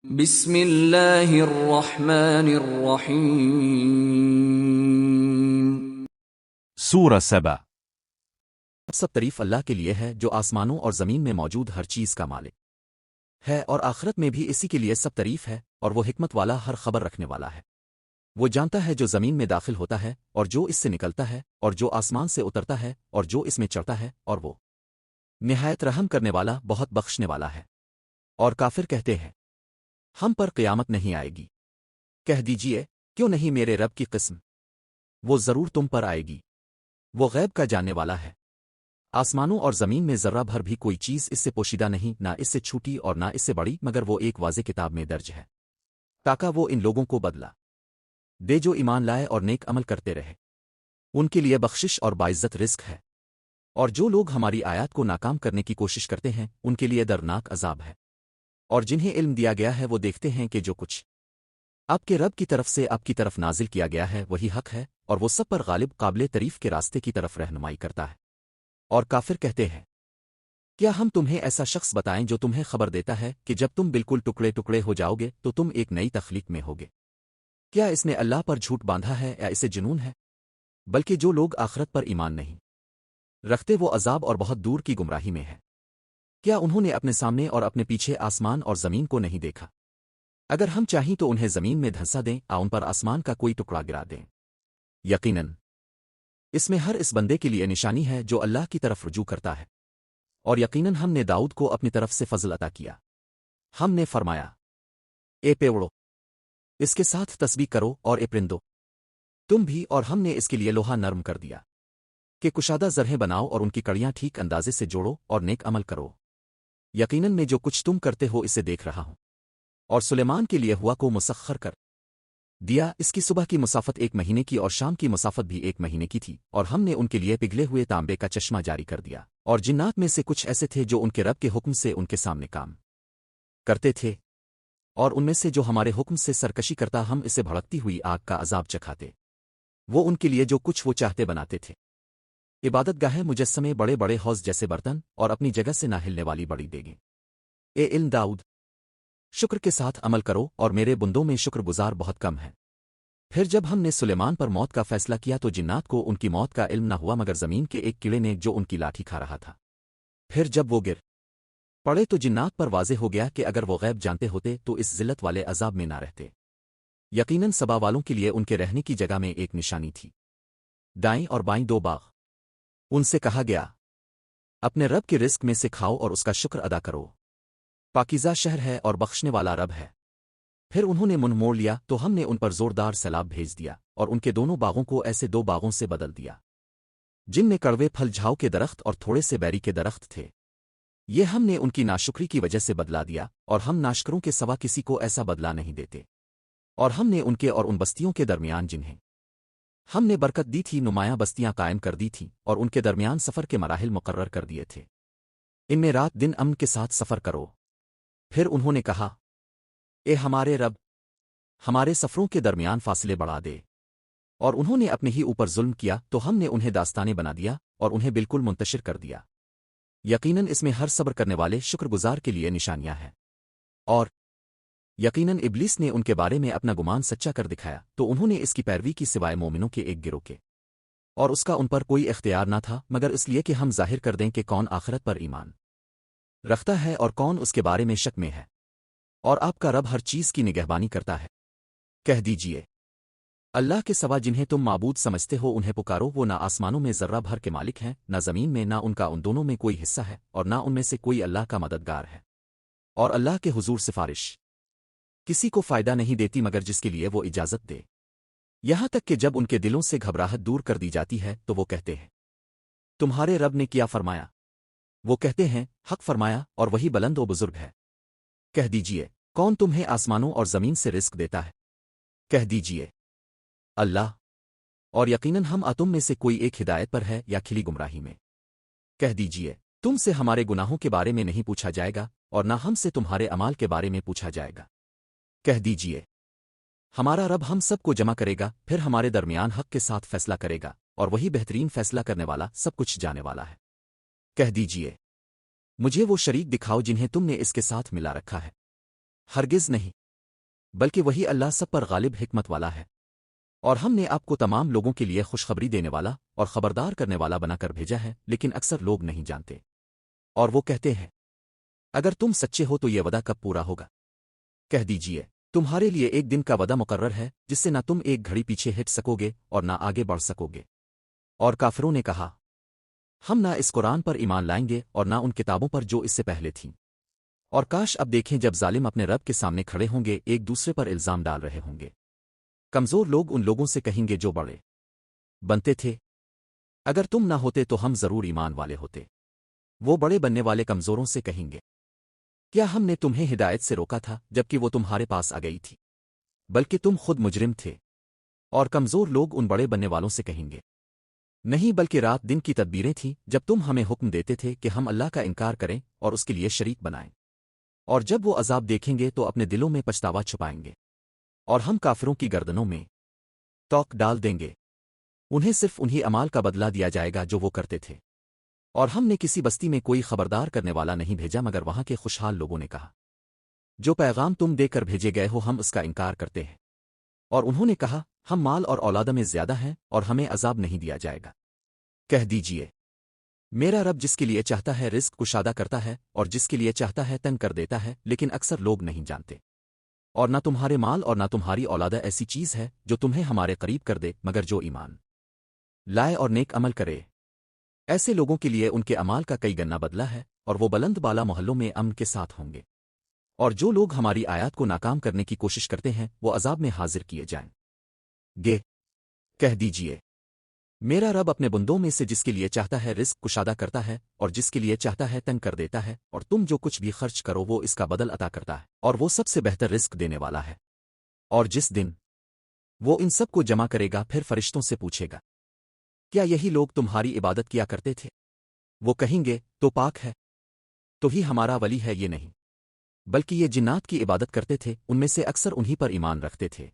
بسم اللہ الرحمن الرحیم۔ سورہ سبع۔ سب تعریف اللہ کے لیے ہے جو آسمانوں اور زمین میں موجود ہر چیز کا مالک ہے، اور آخرت میں بھی اسی کے لیے سب تعریف ہے، اور وہ حکمت والا ہر خبر رکھنے والا ہے۔ وہ جانتا ہے جو زمین میں داخل ہوتا ہے اور جو اس سے نکلتا ہے، اور جو آسمان سے اترتا ہے اور جو اس میں چڑھتا ہے، اور وہ نہایت رحم کرنے والا بہت بخشنے والا ہے۔ اور کافر کہتے ہیں ہم پر قیامت نہیں آئے گی۔ کہہ دیجئے کیوں نہیں میرے رب کی قسم، وہ ضرور تم پر آئے گی۔ وہ غیب کا جاننے والا ہے۔ آسمانوں اور زمین میں ذرہ بھر بھی کوئی چیز اس سے پوشیدہ نہیں، نہ اس سے چھوٹی اور نہ اس سے بڑی، مگر وہ ایک واضح کتاب میں درج ہے، تاکہ وہ ان لوگوں کو بدلا دے جو ایمان لائے اور نیک عمل کرتے رہے۔ ان کے لیے بخشش اور باعزت رزق ہے، اور جو لوگ ہماری آیات کو ناکام کرنے کی کوشش کرتے ہیں ان کے لیے دردناک عذاب ہے۔ اور جنہیں علم دیا گیا ہے وہ دیکھتے ہیں کہ جو کچھ آپ کے رب کی طرف سے آپ کی طرف نازل کیا گیا ہے وہی حق ہے، اور وہ سب پر غالب قابل تعریف کے راستے کی طرف رہنمائی کرتا ہے۔ اور کافر کہتے ہیں کیا ہم تمہیں ایسا شخص بتائیں جو تمہیں خبر دیتا ہے کہ جب تم بالکل ٹکڑے ٹکڑے ہو جاؤ گے تو تم ایک نئی تخلیق میں ہوگے؟ کیا اس نے اللہ پر جھوٹ باندھا ہے یا اسے جنون ہے؟ بلکہ جو لوگ آخرت پر ایمان نہیں رکھتے وہ عذاب اور بہت دور کی گمراہی میں ہے۔ کیا انہوں نے اپنے سامنے اور اپنے پیچھے آسمان اور زمین کو نہیں دیکھا؟ اگر ہم چاہیں تو انہیں زمین میں دھنسا دیں یا ان پر آسمان کا کوئی ٹکڑا گرا دیں۔ یقیناً اس میں ہر اس بندے کے لیے نشانی ہے جو اللہ کی طرف رجوع کرتا ہے۔ اور یقیناً ہم نے داؤد کو اپنی طرف سے فضل عطا کیا۔ ہم نے فرمایا اے پیڑو اس کے ساتھ تسبیح کرو، اور اے پرندو تم بھی، اور ہم نے اس کے لیے لوہا نرم کر دیا کہ کشادہ زرہیں بناؤ اور ان کی کڑیاں ٹھیک اندازے سے جوڑو اور نیک عمل کرو۔ یقیناً میں جو کچھ تم کرتے ہو اسے دیکھ رہا ہوں۔ اور سلیمان کے لیے ہوا کو مسخر کر دیا، اس کی صبح کی مسافت 1 مہینے کی اور شام کی مسافت بھی 1 مہینے کی تھی، اور ہم نے ان کے لیے پگھلے ہوئے تانبے کا چشمہ جاری کر دیا۔ اور جنات میں سے کچھ ایسے تھے جو ان کے رب کے حکم سے ان کے سامنے کام کرتے تھے، اور ان میں سے جو ہمارے حکم سے سرکشی کرتا ہم اسے بھڑکتی ہوئی آگ کا عذاب چکھاتے۔ وہ ان کے لیے جو کچھ وہ چاہتے بناتے تھے، عبادت گاہیں مجسمے، بڑے بڑے حوض جیسے برتن، اور اپنی جگہ سے نہ ہلنے والی بڑی دیگیں۔ اے علم داؤد شکر کے ساتھ عمل کرو، اور میرے بندوں میں شکر گزار بہت کم ہے۔ پھر جب ہم نے سلیمان پر موت کا فیصلہ کیا تو جنات کو ان کی موت کا علم نہ ہوا مگر زمین کے ایک کیڑے نے جو ان کی لاٹھی کھا رہا تھا۔ پھر جب وہ گر پڑے تو جنات پر واضح ہو گیا کہ اگر وہ غیب جانتے ہوتے تو اس ذلت والے عذاب میں نہ رہتے۔ یقیناً سبا والوں کے لیے ان کے رہنے کی جگہ میں ایک نشانی تھی، دائیں اور بائیں 2 باغ۔ ان سے کہا گیا اپنے رب کے رزق میں سے کھاؤ اور اس کا شکر ادا کرو، پاکیزہ شہر ہے اور بخشنے والا رب ہے۔ پھر انہوں نے منہ موڑ لیا تو ہم نے ان پر زوردار سیلاب بھیج دیا، اور ان کے دونوں باغوں کو ایسے 2 باغوں سے بدل دیا جن میں کڑوے پھل جھاؤ کے درخت اور تھوڑے سے بیری کے درخت تھے۔ یہ ہم نے ان کی ناشکری کی وجہ سے بدلا دیا، اور ہم ناشکروں کے سوا کسی کو ایسا بدلا نہیں دیتے۔ اور ہم نے ان کے اور ان بستیوں کے درمیان جنہیں ہم نے برکت دی تھی نمایاں بستیاں قائم کر دی تھیں، اور ان کے درمیان سفر کے مراحل مقرر کر دیے تھے۔ ان میں رات دن امن کے ساتھ سفر کرو۔ پھر انہوں نے کہا اے ہمارے رب ہمارے سفروں کے درمیان فاصلے بڑھا دے، اور انہوں نے اپنے ہی اوپر ظلم کیا تو ہم نے انہیں داستانے بنا دیا اور انہیں بالکل منتشر کر دیا۔ یقیناً اس میں ہر صبر کرنے والے شکر گزار کے لیے نشانیاں ہیں۔ اور یقیناً ابلیس نے ان کے بارے میں اپنا گمان سچا کر دکھایا تو انہوں نے اس کی پیروی کی سوائے مومنوں کے ایک گروہ کے، اور اس کا ان پر کوئی اختیار نہ تھا مگر اس لیے کہ ہم ظاہر کر دیں کہ کون آخرت پر ایمان رکھتا ہے اور کون اس کے بارے میں شک میں ہے۔ اور آپ کا رب ہر چیز کی نگہبانی کرتا ہے۔ کہہ دیجئے اللہ کے سوا جنہیں تم معبود سمجھتے ہو انہیں پکارو، وہ نہ آسمانوں میں ذرہ بھر کے مالک ہیں نہ زمین میں، نہ ان کا ان دونوں میں کوئی حصہ ہے، اور نہ ان میں سے کوئی اللہ کا مددگار ہے۔ اور اللہ کے حضور سفارش کسی کو فائدہ نہیں دیتی مگر جس کے لیے وہ اجازت دے، یہاں تک کہ جب ان کے دلوں سے گھبراہٹ دور کر دی جاتی ہے تو وہ کہتے ہیں تمہارے رب نے کیا فرمایا؟ وہ کہتے ہیں حق فرمایا، اور وہی بلند و بزرگ ہے۔ کہہ دیجئے کون تمہیں آسمانوں اور زمین سے رزق دیتا ہے؟ کہہ دیجئے اللہ، اور یقیناً ہم تم میں سے کوئی ایک ہدایت پر ہے یا کھلی گمراہی میں۔ کہہ دیجئے تم سے ہمارے گناہوں کے بارے میں نہیں پوچھا جائے گا، اور نہ ہم سے تمہارے اعمال کے بارے میں پوچھا جائے گا۔ کہہ دیجئے ہمارا رب ہم سب کو جمع کرے گا، پھر ہمارے درمیان حق کے ساتھ فیصلہ کرے گا، اور وہی بہترین فیصلہ کرنے والا سب کچھ جانے والا ہے۔ کہہ دیجئے مجھے وہ شریک دکھاؤ جنہیں تم نے اس کے ساتھ ملا رکھا ہے۔ ہرگز نہیں، بلکہ وہی اللہ سب پر غالب حکمت والا ہے۔ اور ہم نے آپ کو تمام لوگوں کے لیے خوشخبری دینے والا اور خبردار کرنے والا بنا کر بھیجا ہے، لیکن اکثر لوگ نہیں جانتے۔ اور وہ کہتے ہیں، اگر تم سچے ہو تو یہ وعدہ کب پورا ہوگا؟ کہہ دیجئے، تمہارے لیے ایک دن کا وعدہ مقرر ہے جس سے نہ تم ایک گھڑی پیچھے ہٹ سکو گے اور نہ آگے بڑھ سکو گے۔ اور کافروں نے کہا، ہم نہ اس قرآن پر ایمان لائیں گے اور نہ ان کتابوں پر جو اس سے پہلے تھیں۔ اور کاش اب دیکھیں جب ظالم اپنے رب کے سامنے کھڑے ہوں گے، ایک دوسرے پر الزام ڈال رہے ہوں گے۔ کمزور لوگ ان لوگوں سے کہیں گے جو بڑے بنتے تھے، اگر تم نہ ہوتے تو ہم ضرور ایمان والے ہوتے۔ وہ بڑے بننے والے کمزوروں سے کہیں گے، کیا ہم نے تمہیں ہدایت سے روکا تھا جبکہ وہ تمہارے پاس آ گئی تھی؟ بلکہ تم خود مجرم تھے۔ اور کمزور لوگ ان بڑے بننے والوں سے کہیں گے، نہیں بلکہ رات دن کی تدبیریں تھیں جب تم ہمیں حکم دیتے تھے کہ ہم اللہ کا انکار کریں اور اس کے لیے شریک بنائیں۔ اور جب وہ عذاب دیکھیں گے تو اپنے دلوں میں پچھتاوا چھپائیں گے، اور ہم کافروں کی گردنوں میں توق ڈال دیں گے۔ انہیں صرف انہی عمال کا بدلہ دیا جائے گا جو وہ کرتے تھے۔ اور ہم نے کسی بستی میں کوئی خبردار کرنے والا نہیں بھیجا مگر وہاں کے خوشحال لوگوں نے کہا، جو پیغام تم دے کر بھیجے گئے ہو ہم اس کا انکار کرتے ہیں۔ اور انہوں نے کہا، ہم مال اور اولاد میں زیادہ ہیں اور ہمیں عذاب نہیں دیا جائے گا۔ کہہ دیجئے، میرا رب جس کے لیے چاہتا ہے رزق کشادہ کرتا ہے اور جس کے لیے چاہتا ہے تنگ کر دیتا ہے، لیکن اکثر لوگ نہیں جانتے۔ اور نہ تمہارے مال اور نہ تمہاری اولادہ ایسی چیز ہے جو تمہیں ہمارے قریب کر دے مگر جو ایمان لائے اور نیک عمل کرے۔ ایسے لوگوں کے لیے ان کے اعمال کا کئی گنا بدلہ ہے، اور وہ بلند بالا محلوں میں امن کے ساتھ ہوں گے۔ اور جو لوگ ہماری آیات کو ناکام کرنے کی کوشش کرتے ہیں وہ عذاب میں حاضر کیے جائیں گے۔ کہہ دیجئے، میرا رب اپنے بندوں میں سے جس کے لیے چاہتا ہے رزق کشادہ کرتا ہے اور جس کے لیے چاہتا ہے تنگ کر دیتا ہے، اور تم جو کچھ بھی خرچ کرو وہ اس کا بدل عطا کرتا ہے، اور وہ سب سے بہتر رزق دینے والا ہے۔ اور جس دن وہ ان سب کو جمع کرے گا پھر فرشتوں سے پوچھے گا، کیا یہی لوگ تمہاری عبادت کیا کرتے تھے؟ وہ کہیں گے، تو پاک ہے، تو ہی ہمارا ولی ہے۔ یہ نہیں، بلکہ یہ جنات کی عبادت کرتے تھے، ان میں سے اکثر انہی پر ایمان رکھتے تھے۔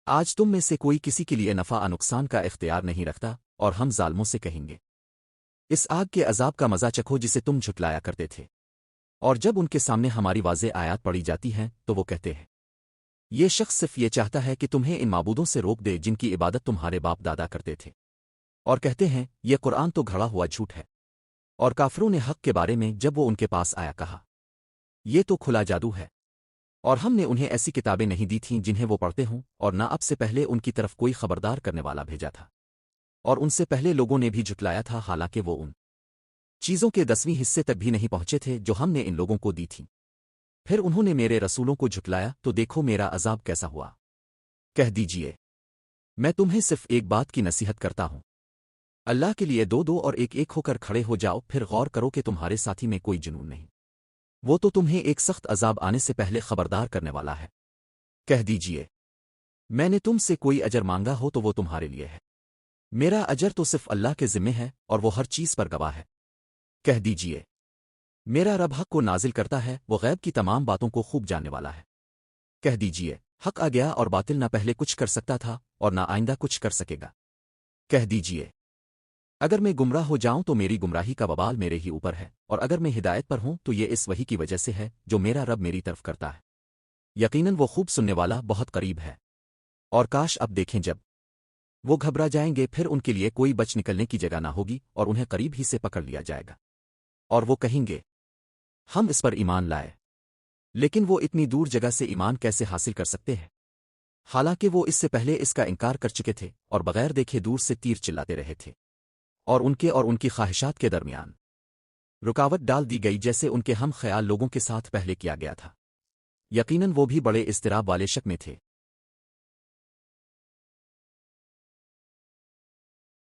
آج تم میں سے کوئی کسی کے لیے نفع نقصان کا اختیار نہیں رکھتا، اور ہم ظالموں سے کہیں گے، اس آگ کے عذاب کا مزہ چکھو جسے تم جھٹلایا کرتے تھے۔ اور جب ان کے سامنے ہماری واضح آیات پڑھی جاتی ہیں تو وہ کہتے ہیں، یہ شخص صرف یہ چاہتا ہے کہ تمہیں ان معبودوں سے روک دے جن کی عبادت تمہارے باپ دادا کرتے تھے۔ اور کہتے ہیں، یہ قرآن تو گھڑا ہوا جھوٹ ہے۔ اور کافروں نے حق کے بارے میں جب وہ ان کے پاس آیا کہا، یہ تو کھلا جادو ہے۔ اور ہم نے انہیں ایسی کتابیں نہیں دی تھیں جنہیں وہ پڑھتے ہوں، اور نہ اب سے پہلے ان کی طرف کوئی خبردار کرنے والا بھیجا تھا۔ اور ان سے پہلے لوگوں نے بھی جھٹلایا تھا، حالانکہ وہ ان چیزوں کے 10ویں حصے تک بھی نہیں پہنچے تھے جو ہم نے ان لوگوں کو دی تھیں۔ پھر انہوں نے میرے رسولوں کو جھٹلایا تو دیکھو میرا عذاب کیسا ہوا۔ کہہ دیجئے، میں تمہیں صرف ایک بات کی نصیحت کرتا ہوں، اللہ کے لیے دو اور ایک ایک ہو کر کھڑے ہو جاؤ، پھر غور کرو کہ تمہارے ساتھی میں کوئی جنون نہیں، وہ تو تمہیں ایک سخت عذاب آنے سے پہلے خبردار کرنے والا ہے۔ کہہ دیجئے، میں نے تم سے کوئی اجر مانگا ہو تو وہ تمہارے لیے ہے، میرا اجر تو صرف اللہ کے ذمہ ہے اور وہ ہر چیز پر گواہ ہے۔ کہہ دیجئے، میرا رب حق کو نازل کرتا ہے، وہ غیب کی تمام باتوں کو خوب جاننے والا ہے۔ کہہ دیجئے، حق آ گیا اور باطل نہ پہلے کچھ کر سکتا تھا اور نہ آئندہ کچھ کر سکے گا۔ کہہ دیجئے، اگر میں گمراہ ہو جاؤں تو میری گمراہی کا وبال میرے ہی اوپر ہے، اور اگر میں ہدایت پر ہوں تو یہ اس وحی کی وجہ سے ہے جو میرا رب میری طرف کرتا ہے۔ یقیناً وہ خوب سننے والا بہت قریب ہے۔ اور کاش اب دیکھیں جب وہ گھبرا جائیں گے پھر ان کے لیے کوئی بچ نکلنے کی جگہ نہ ہوگی اور انہیں قریب ہی سے پکڑ لیا جائے گا۔ اور وہ کہیں گے، ہم اس پر ایمان لائے، لیکن وہ اتنی دور جگہ سے ایمان کیسے حاصل کر سکتے ہیں، حالانکہ وہ اس سے پہلے اس کا انکار کر چکے تھے اور بغیر دیکھے دور سے تیر چلاتے رہے تھے۔ اور ان کی خواہشات کے درمیان رکاوٹ ڈال دی گئی جیسے ان کے ہم خیال لوگوں کے ساتھ پہلے کیا گیا تھا۔ یقیناً وہ بھی بڑے اضطراب والے شک میں تھے۔